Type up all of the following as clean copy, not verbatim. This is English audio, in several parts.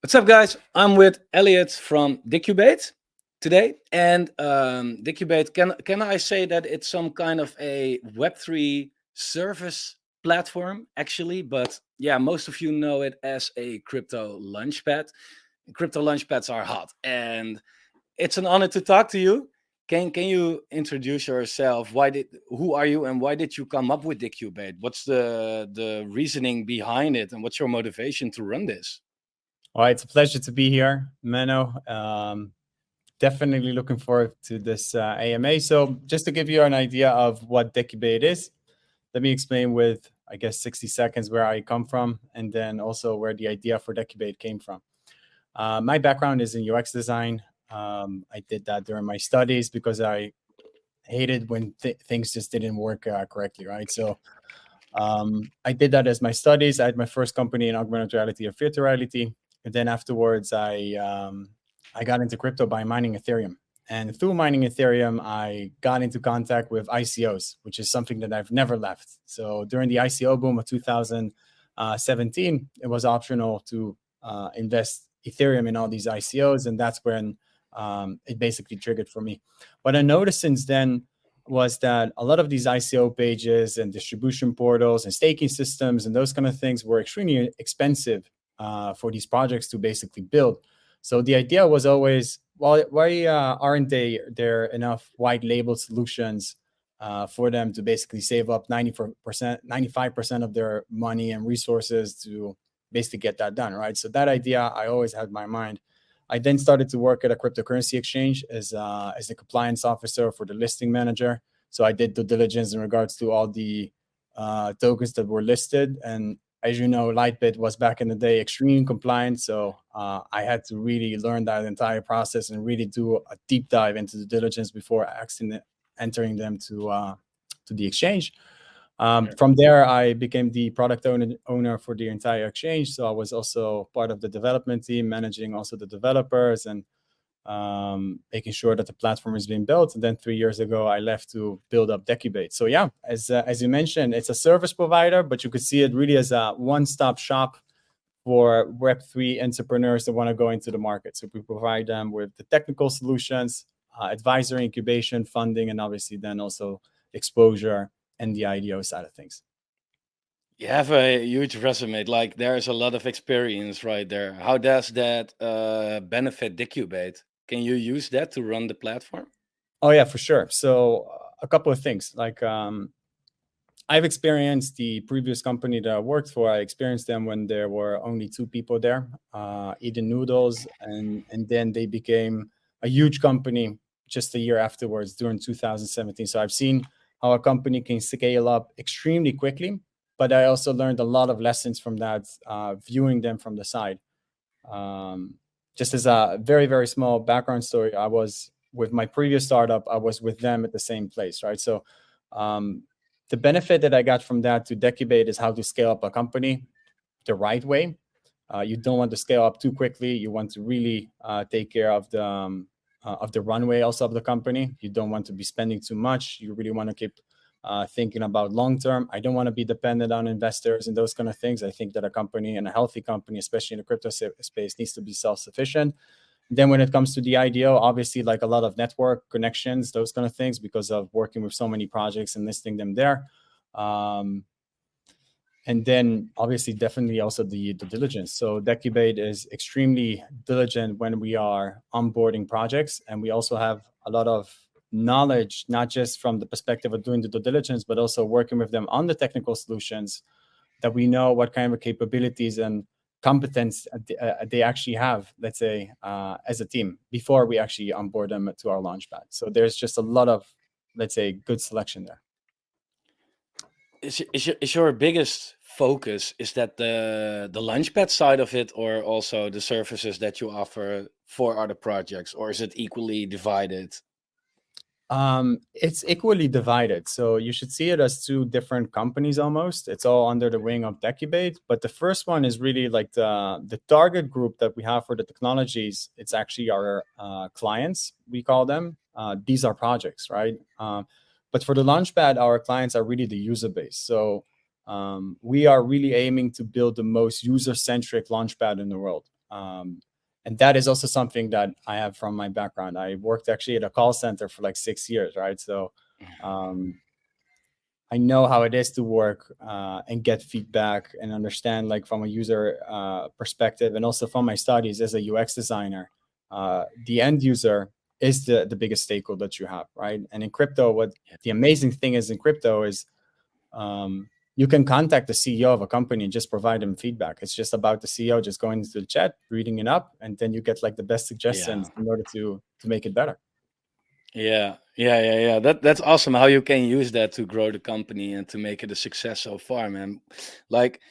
What's up, guys? I'm with Elliot from Decubate today, and Decubate. Can I say that it's some kind of a Web3 service platform, actually? But yeah, most of you know it as a crypto launchpad. Crypto launchpads are hot, and it's an honor to talk to you. Can you introduce yourself? Who are you, and why did you come up with Decubate? What's the reasoning behind it, and what's your motivation to run this? Well, it's a pleasure to be here, Menno. Definitely looking forward to this AMA. So just to give you an idea of what Decubate is, let me explain with, I guess, 60 seconds where I come from, and then also where the idea for Decubate came from. My background is in UX design. I did that during my studies because I hated when things just didn't work correctly, right? So I did that as my studies. I had my first company in augmented reality or virtual reality. And then afterwards, I got into crypto by mining Ethereum. And through mining Ethereum, I got into contact with ICOs, which is something that I've never left. So during the ICO boom of 2017, it was optional to invest Ethereum in all these ICOs. And that's when it basically triggered for me. What I noticed since then was that a lot of these ICO pages and distribution portals and staking systems and those kind of things were extremely expensive for these projects to basically build. So the idea was always, well, why aren't there enough white label solutions for them to basically save up 94%, 95% of their money and resources to basically get that done, right? So that idea I always had in my mind. I then started to work at a cryptocurrency exchange as the compliance officer for the listing manager. So I did due diligence in regards to all the tokens that were listed. And as you know, Lightbit was back in the day extremely compliant. So I had to really learn that entire process and really do a deep dive into the diligence before actually entering them to the exchange. From there, I became the product owner for the entire exchange. So I was also part of the development team, managing also the developers and making sure that the platform is being built. And then 3 years ago, I left to build up Decubate. So yeah, as you mentioned, it's a service provider, but you could see it really as a one-stop shop for Web3 entrepreneurs that want to go into the market. So we provide them with the technical solutions, advisory, incubation, funding, and obviously then also exposure and the IDO side of things. You have a huge resume. Like there's a lot of experience right there. How does that benefit Decubate? Can you use that to run the platform? Oh yeah, for sure. So a couple of things. Like I've experienced the previous company that I worked for. I experienced them when there were only two people there, eating noodles, and then they became a huge company just a year afterwards during 2017. So I've seen how a company can scale up extremely quickly, but I also learned a lot of lessons from that, viewing them from the side. Just as a very, very small background story, I was with my previous startup, I was with them at the same place, right? So the benefit that I got from that to Decubate is how to scale up a company the right way. You don't want to scale up too quickly. You want to really take care of the runway also of the company. You don't want to be spending too much. You really want to keep thinking about long term. I don't want to be dependent on investors and those kind of things. I think that a company and a healthy company, especially in the crypto space, needs to be self-sufficient. Then when it comes to the IDO, obviously like a lot of network connections, those kind of things, because of working with so many projects and listing them there. And then obviously definitely also the diligence. So Decubate is extremely diligent when we are onboarding projects. And we also have a lot of knowledge, not just from the perspective of doing the due diligence, but also working with them on the technical solutions, that we know what kind of capabilities and competence they actually have, let's say, as a team before we actually onboard them to our Launchpad. So there's just a lot of, let's say, good selection there. Is your biggest focus, is that the Launchpad side of it, or also the services that you offer for other projects, or is it equally divided? It's equally divided. So you should see it as two different companies almost. It's all under the wing of Decubate. But the first one is really like the target group that we have for the technologies. It's actually our clients, we call them. These are projects, right? But for the Launchpad, our clients are really the user base. So we are really aiming to build the most user-centric Launchpad in the world. And that is also something that I have from my background. I worked actually at a call center for like 6 years, right? So I know how it is to work and get feedback and understand, like from a user perspective, and also from my studies as a UX designer, the end user is the biggest stakeholder that you have, right? And in crypto, what the amazing thing is in crypto is you can contact the CEO of a company and just provide them feedback. It's just about the CEO just going into the chat, reading it up, and then you get like the best suggestions in order to make it better. Yeah. That's awesome how you can use that to grow the company and to make it a success so far, man. Like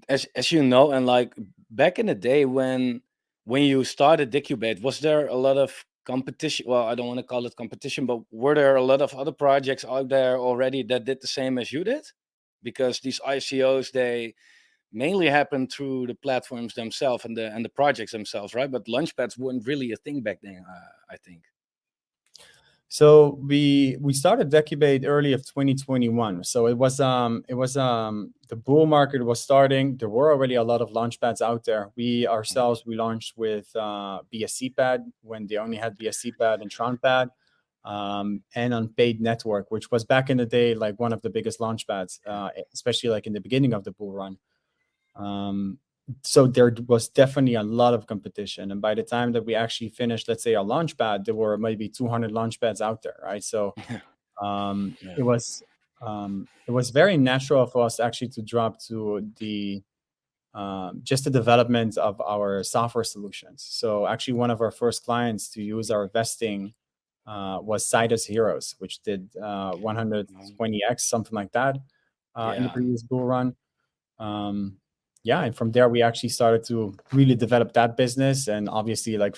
as you know, and like back in the day when you started Decubate, was there a lot of competition? Well, I don't want to call it competition, but were there a lot of other projects out there already that did the same as you did? Because these ICOs, they mainly happen through the platforms themselves and the projects themselves, right? But Launchpads weren't really a thing back then, I think. So we started Decubate early of 2021. So it was the bull market was starting. There were already a lot of launchpads out there. We ourselves we launched with BSC Pad when they only had BSC Pad and Tronpad, and on Paid Network, which was back in the day like one of the biggest launchpads, especially like in the beginning of the bull run. So there was definitely a lot of competition, and by the time that we actually finished, let's say, our launchpad, there were maybe 200 launchpads out there, right? So it was very natural for us actually to drop to the just the development of our software solutions. So actually, one of our first clients to use our vesting was Citus Heroes, which did 120x, something like that, in the previous bull run. And from there we actually started to really develop that business, and obviously like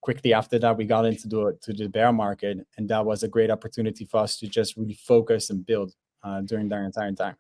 quickly after that we got into the bear market, and that was a great opportunity for us to just really focus and build during that entire time.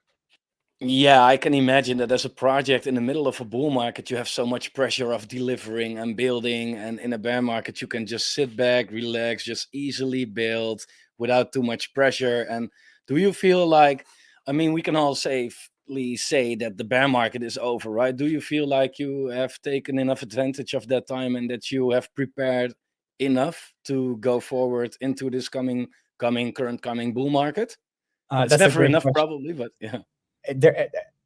Yeah, I can imagine that as a project in the middle of a bull market, you have so much pressure of delivering and building, and in a bear market, you can just sit back, relax, just easily build without too much pressure. And do you feel like, I mean, we can all safely say that the bear market is over, right? Do you feel like you have taken enough advantage of that time and that you have prepared enough to go forward into this current coming bull market? It's That's a never great enough, question. probably, but yeah.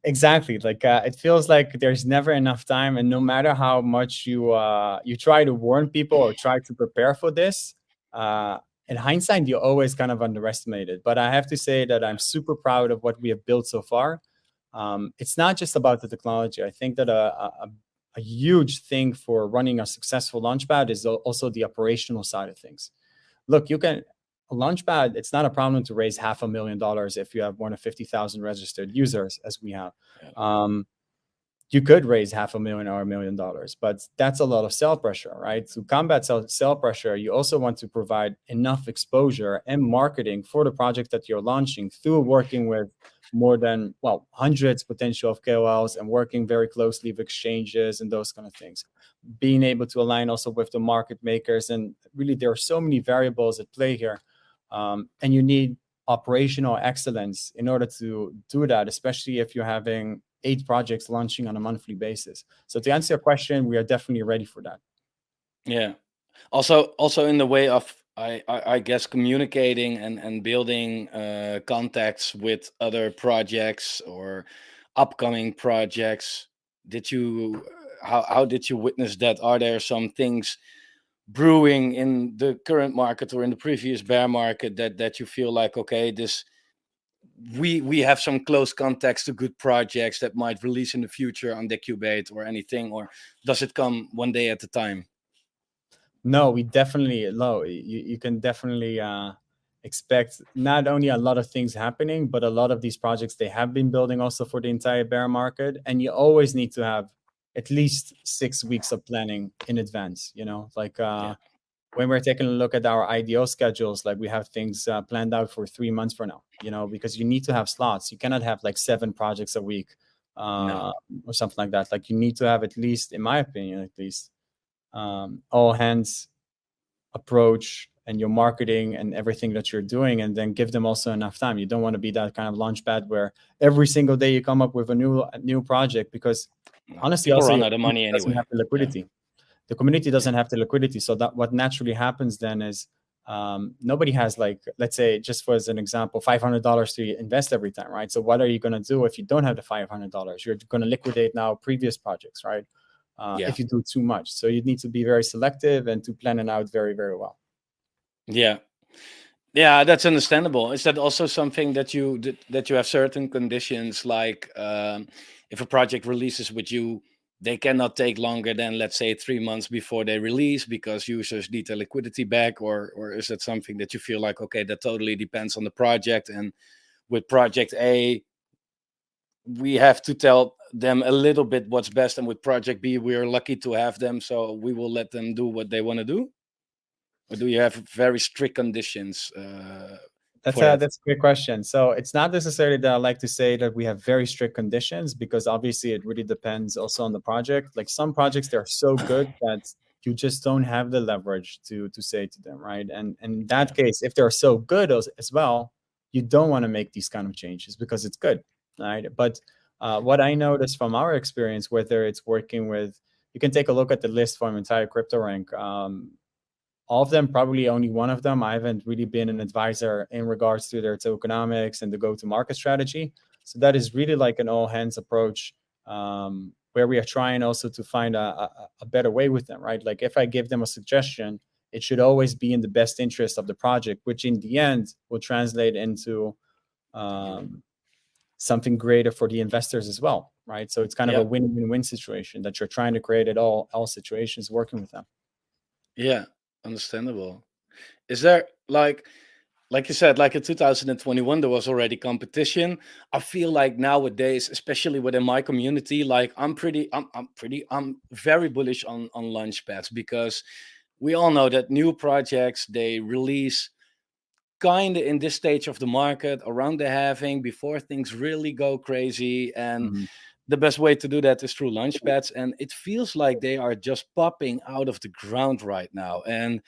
Exactly, like it feels like there's never enough time, and no matter how much you try to warn people or try to prepare for this, in hindsight you always kind of underestimate it. But I have to say that I'm super proud of what we have built so far. It's not just about the technology. I think that a huge thing for running a successful launchpad is also the operational side of things. Look, a Launchpad, it's not a problem to raise $500,000 if you have more than 50,000 registered users, as we have. You could raise $500,000 or $1 million, but that's a lot of sell pressure, right? To combat sell pressure, you also want to provide enough exposure and marketing for the project that you're launching through working with more than, hundreds potential of KOLs and working very closely with exchanges and those kind of things. Being able to align also with the market makers. And really, there are so many variables at play here. And you need operational excellence in order to do that, especially if you're having 8 projects launching on a monthly basis. So to answer your question, we are definitely ready for that. Yeah. Also in the way of I guess communicating and building contacts with other projects or upcoming projects. Did you how did you witness that? Are there some things brewing in the current market or in the previous bear market that you feel like, okay, this we have some close contacts to good projects that might release in the future on Decubate or anything, or does it come one day at a time? No, we definitely you can definitely expect not only a lot of things happening, but a lot of these projects they have been building also for the entire bear market. And you always need to have at least 6 weeks of planning in advance, like when we're taking a look at our IDO schedules, like we have things planned out for 3 months from now, because you need to have slots. You cannot have like 7 projects a week or something like that. Like you need to have at least, in my opinion, at least all hands approach and your marketing and everything that you're doing, and then give them also enough time. You don't want to be that kind of launchpad where every single day you come up with a new project, because honestly, people also run your out of team money doesn't anyway. have the liquidity. the community doesn't have the liquidity. So that what naturally happens then is nobody has, like, let's say, just for as an example, $500 to invest every time, right? So what are you going to do if you don't have the $500? You're going to liquidate now previous projects, right? If you do too much. So you need to be very selective and to plan it out very, very well. Yeah. Yeah, that's understandable. Is that also something that you have certain conditions, like if a project releases with you, they cannot take longer than, let's say, 3 months before they release because users need their liquidity back, or is that something that you feel like, okay, that totally depends on the project, and with project A, we have to tell them a little bit what's best, and with project B, we are lucky to have them, so we will let them do what they want to do? Or do you have very strict conditions for that? That's a great question. So it's not necessarily that I like to say that we have very strict conditions, because obviously it really depends also on the project. Like some projects, they're so good that you just don't have the leverage to say to them, right? And in that case, if they're so good as well, you don't want to make these kind of changes because it's good, right? But what I noticed from our experience, whether it's working with, you can take a look at the list from entire CryptoRank. All of them, probably only one of them, I haven't really been an advisor in regards to their tokenomics and the go-to-market strategy. So that is really like an all-hands approach, where we are trying also to find a better way with them, right? Like if I give them a suggestion, it should always be in the best interest of the project, which in the end will translate into something greater for the investors as well, right? So it's kind of a win-win-win situation that you're trying to create at all situations working with them. Yeah, understandable. Is there like you said, like in 2021, there was already competition. I feel like nowadays, especially within my community, like I'm very bullish on Launchpads, because we all know that new projects, they release kind of in this stage of the market around the halving before things really go crazy, and the best way to do that is through Launchpads, and it feels like they are just popping out of the ground right now. And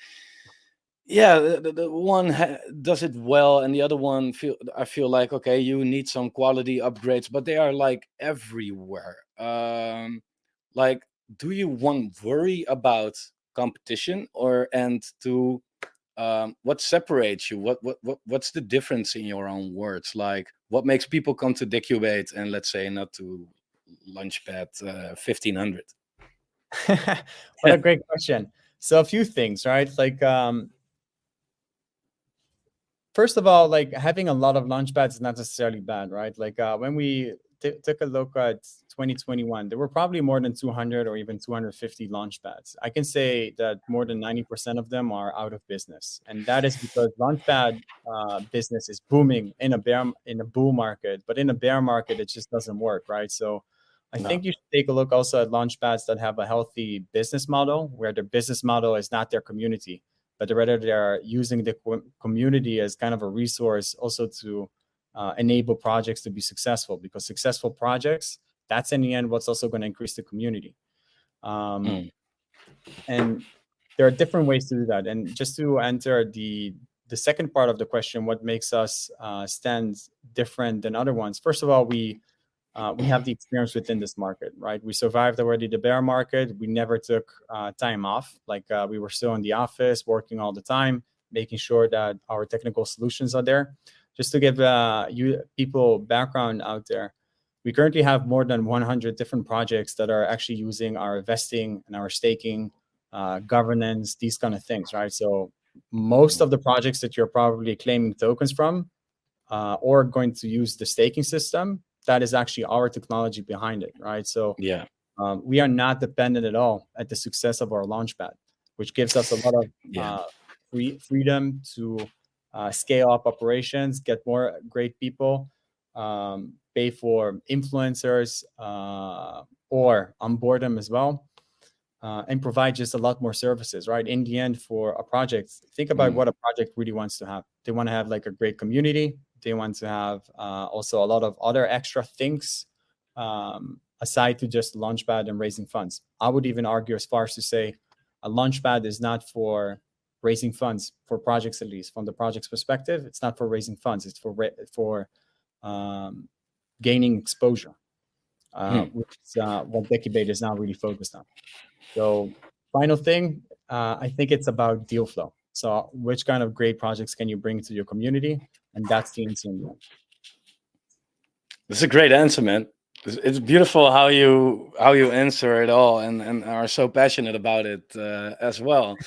yeah, the one does it well, and the other one I feel like, okay, you need some quality upgrades, but they are like everywhere. Like, do you want worry about competition, or and to what separates you? What's the difference in your own words? Like, what makes people come to Decubate and, let's say, not to Launchpad 1500? What a great question. So a few things, right? Like, first of all, like having a lot of Launchpads is not necessarily bad, right? Like when we took a look at 2021, there were probably more than 200 or even 250 Launchpads. I can say that more than 90% of them are out of business, and that is because Launchpad business is booming in a bull market, but in a bear market, it just doesn't work, right? So I think you should take a look also at Launchpads that have a healthy business model, where their business model is not their community, but rather they are using the community as kind of a resource also to enable projects to be successful, because successful projects, that's in the end what's also going to increase the community. And there are different ways to do that. And just to answer the second part of the question, what makes us stand different than other ones? First of all, we have the experience within this market, right? We survived already the bear market. We never took time off. Like we were still in the office, working all the time, making sure that our technical solutions are there. Just to give you people background out there, we currently have more than 100 different projects that are actually using our vesting and our staking, governance, these kind of things, right? So most of the projects that you're probably claiming tokens from or going to use the staking system, that is actually our technology behind it, right? So we are not dependent at all at the success of our Launchpad, which gives us a lot of freedom to scale up operations, get more great people, pay for influencers, or onboard them as well, and provide just a lot more services, right? In the end, for a project, think about what a project really wants to have. They want to have like a great community. They want to have also a lot of other extra things aside to just Launchpad and raising funds. I would even argue as far as to say a Launchpad is not for raising funds for projects, at least from the project's perspective. It's not for raising funds. It's for gaining exposure, which is what Decubate is now really focused on. So final thing, I think it's about deal flow. So which kind of great projects can you bring to your community? And that's the answer. That's a great answer, man. It's beautiful how you answer it all and are so passionate about it as well.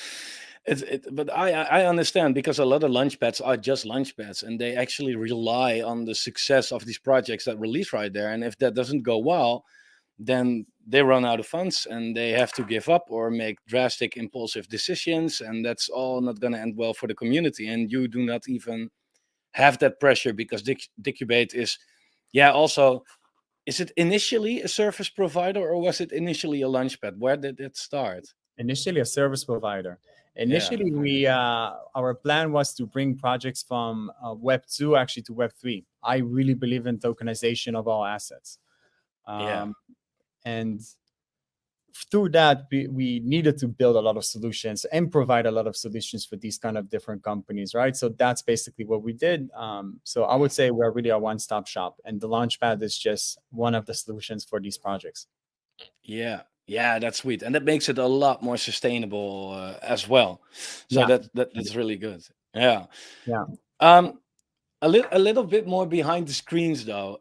But I understand because a lot of launchpads are just launchpads and they actually rely on the success of these projects that release right there. And if that doesn't go well, then they run out of funds and they have to give up or make drastic impulsive decisions, and that's all not going to end well for the community. And you do not even have that pressure because Decubate is, yeah, also, is it initially a service provider or was it initially a launchpad? Where did it start? Initially a service provider. Yeah. Initially, we our plan was to bring projects from Web 2 actually to Web 3. I really believe in tokenization of all assets. Yeah. And through that, we needed to build a lot of solutions and provide a lot of solutions for these kind of different companies, right? So that's basically what we did. So I would say we're really a one-stop shop, and the Launchpad is just one of the solutions for these projects. Yeah. Yeah, that's sweet, and that makes it a lot more sustainable as well. So Yeah. that's really good. Yeah. Yeah. A little bit more behind the screens though.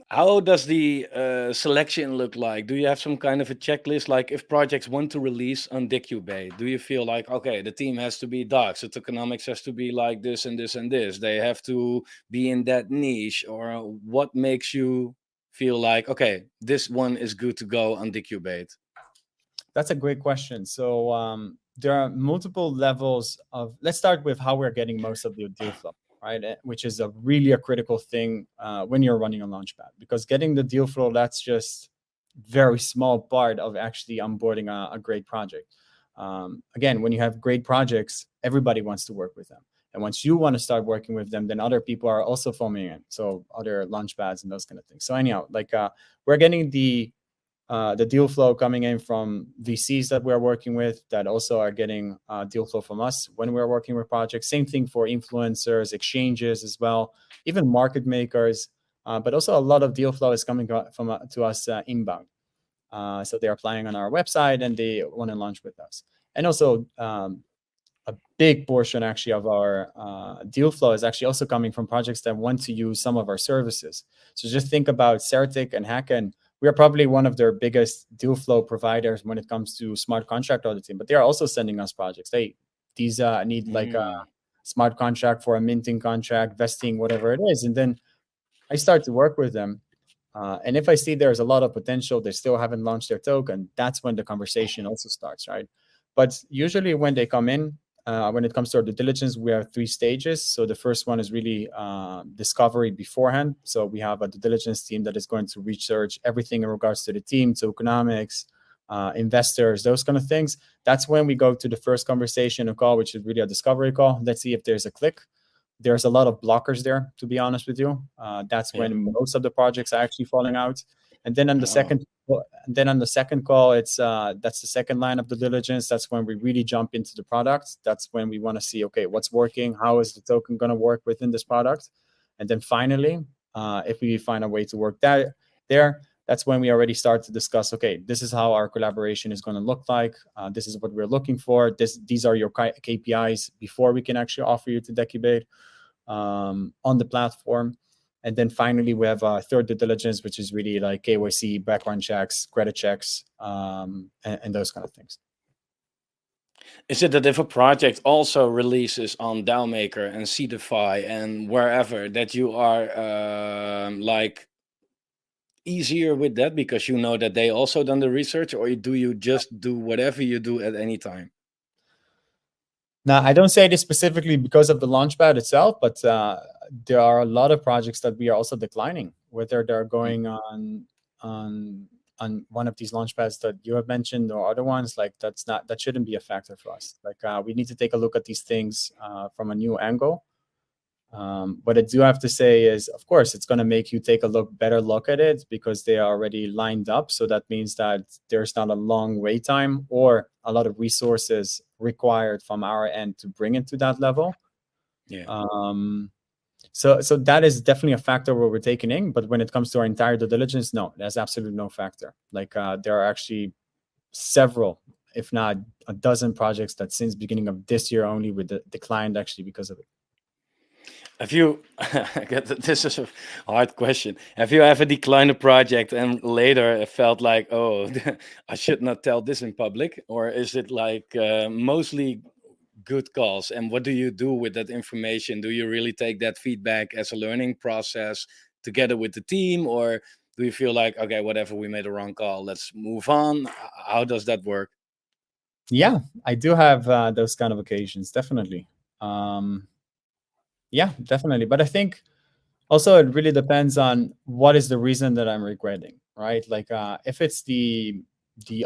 How does the selection look like? Do you have some kind of a checklist? Like if projects want to release on Decubate, do you feel like, okay, the team has to be dark, so tokenomics has to be like this and this and this. They have to be in that niche, or what makes you feel like, okay, this one is good to go on Decubate? That's a great question. So there are multiple levels of, let's start with how we're getting most of the deal flow, right? Which is a really a critical thing when you're running a Launchpad, because getting the deal flow, that's just very small part of actually onboarding a great project. Again, when you have great projects, everybody wants to work with them. And once you want to start working with them, then other people are also foaming in. So other Launchpads and those kind of things. So anyhow, like we're getting the deal flow coming in from VCs that we're working with that also are getting deal flow from us when we're working with projects. Same thing for influencers, exchanges as well, even market makers. But also a lot of deal flow is coming from to us inbound. So they're applying on our website and they want to launch with us. And also a big portion actually of our deal flow is actually also coming from projects that want to use some of our services. So just think about Certic and Hacken. We are probably one of their biggest deal flow providers when it comes to smart contract auditing, but they are also sending us projects. These need like a smart contract for a minting contract, vesting, whatever it is. And then I start to work with them. And if I see there's a lot of potential, they still haven't launched their token, that's when the conversation also starts, right? But usually when they come in, when it comes to our due diligence, we have 3 stages. So the first one is really discovery beforehand. So we have a due diligence team that is going to research everything in regards to the team, tokenomics, investors, those kind of things. That's when we go to the first conversation, a call, which is really a discovery call. Let's see if there's a click. There's a lot of blockers there, to be honest with you. That's when most of the projects are actually falling out. And then on the second call, it's that's the second line of the diligence. That's when we really jump into the product. That's when we want to see, okay, what's working? How is the token going to work within this product? And then finally, if we find a way to work that there, that's when we already start to discuss, okay, this is how our collaboration is going to look like. This is what we're looking for. These are your KPIs before we can actually offer you to Decubate on the platform. And then finally, we have a third due diligence, which is really like KYC, background checks, credit checks, and those kind of things. Is it that if a project also releases on DAOmaker and Seedify and wherever, that you are like easier with that because you know that they also done the research, or do you just do whatever you do at any time? Now, I don't say this specifically because of the Launchpad itself, but there are a lot of projects that we are also declining, whether they're going on one of these Launchpads that you have mentioned or other ones. Like that shouldn't be a factor for us. Like we need to take a look at these things from a new angle. What I do have to say is, of course, it's going to make you take a better look at it because they are already lined up. So that means that there's not a long wait time or a lot of resources required from our end to bring it to that level. Yeah. So that is definitely a factor where we're taking in. But when it comes to our entire due diligence, no, there's absolutely no factor. Like there are actually several if not a dozen projects that since beginning of this year only with declined actually because of it. Have you, this is a hard question. Have you ever declined a project and later it felt like, oh, I should not tell this in public? Or is it like mostly good calls? And what do you do with that information? Do you really take that feedback as a learning process together with the team? Or do you feel like, okay, whatever, we made a wrong call, let's move on? How does that work? Yeah, I do have those kind of occasions, definitely. Yeah, definitely. But I think also it really depends on what is the reason that I'm regretting, right? Like if it's the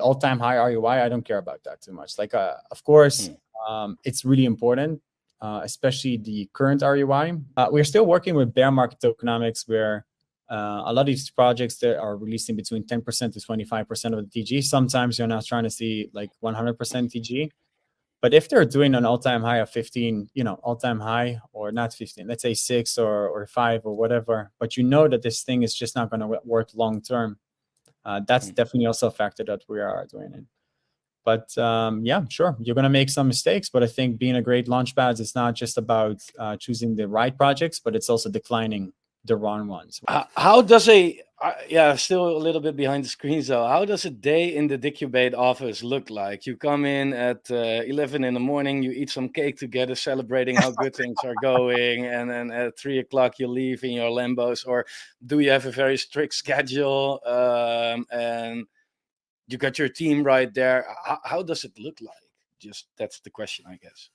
all-time high ROI, I don't care about that too much. Like of course, it's really important, especially the current ROI. We're still working with bear market tokenomics where a lot of these projects that are releasing between 10% to 25% of the TG. Sometimes you're not trying to see like 100% TG. But if they're doing an all-time high of 15, all-time high, or not 15, let's say 6 or 5 or whatever, but you know that this thing is just not going to work long-term, that's definitely also a factor that we are doing it. But yeah, sure, you're going to make some mistakes, but I think being a great Launchpads, it's not just about choosing the right projects, but it's also declining the wrong ones. How does yeah, still a little bit behind the screens though. How does a day in the Decubate office look like? You come in at 11 in the morning, you eat some cake together, celebrating how good things are going, and then at 3 o'clock you leave in your Lambos, or do you have a very strict schedule and you got your team right there? How does it look like? Just that's the question, I guess.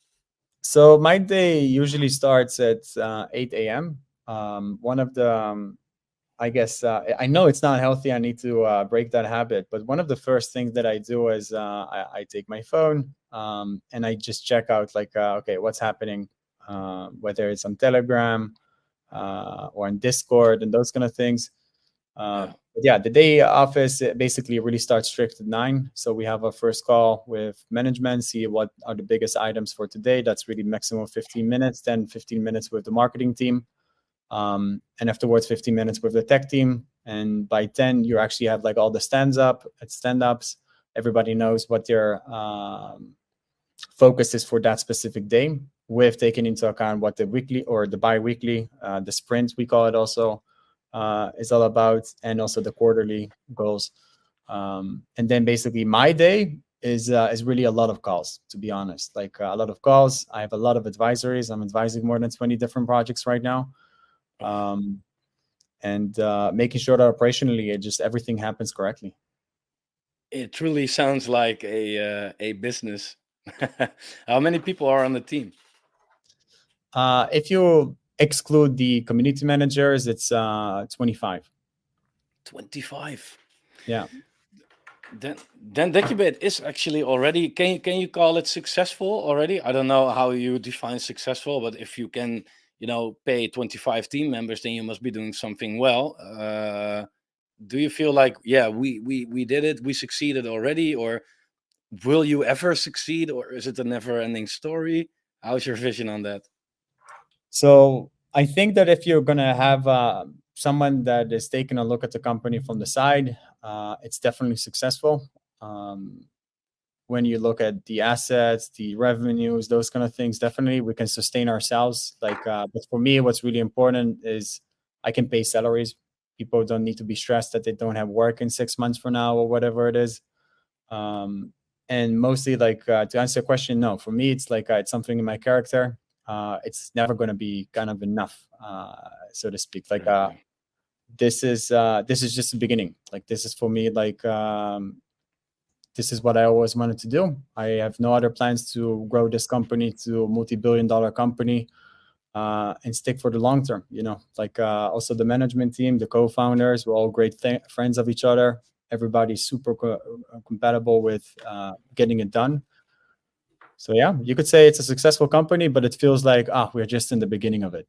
So my day usually starts at 8 a.m. One of the I guess I know it's not healthy. I need to break that habit. But one of the first things that I do is I take my phone and I just check out like, okay, what's happening, whether it's on Telegram or on Discord and those kind of things. Yeah, the day office basically really starts strict at 9. So we have a first call with management, see what are the biggest items for today. That's really maximum 15 minutes, then 15 minutes with the marketing team. And afterwards 15 minutes with the tech team, and by 10 you actually have like all the stand-ups. Everybody knows what their focus is for that specific day, with taking into account what the weekly or the bi-weekly, the sprint we call it also, is all about, and also the quarterly goals. And then basically my day is really a lot of calls, to be honest. Like a lot of calls. I have a lot of advisories. I'm advising more than 20 different projects right now. And making sure that operationally everything happens correctly. It truly sounds like a business. How many people are on the team? If you exclude the community managers, it's 25. 25. Yeah. Then Decubate is actually already. Can you call it successful already? I don't know how you define successful, but if you can, pay 25 team members, then you must be doing something well. Do you feel like, yeah, we did it, we succeeded already, or will you ever succeed, or is it a never-ending story? How's your vision on that? So I think that if you're gonna have someone that is taking a look at the company from the side, it's definitely successful. When you look at the assets, the revenues, those kind of things, definitely we can sustain ourselves. Like, but for me, what's really important is I can pay salaries. People don't need to be stressed that they don't have work in 6 months from now or whatever it is. And mostly, like, to answer your question, no, for me, it's like it's something in my character. It's never going to be kind of enough, so to speak. Like, this is just the beginning. Like, this is for me, like, this is what I always wanted to do. I have no other plans to grow this company to a multi-billion-dollar company and stick for the long term. Like also the management team, the co-founders, we're all great friends of each other. Everybody's super compatible with getting it done. So yeah, you could say it's a successful company, but it feels like we're just in the beginning of it.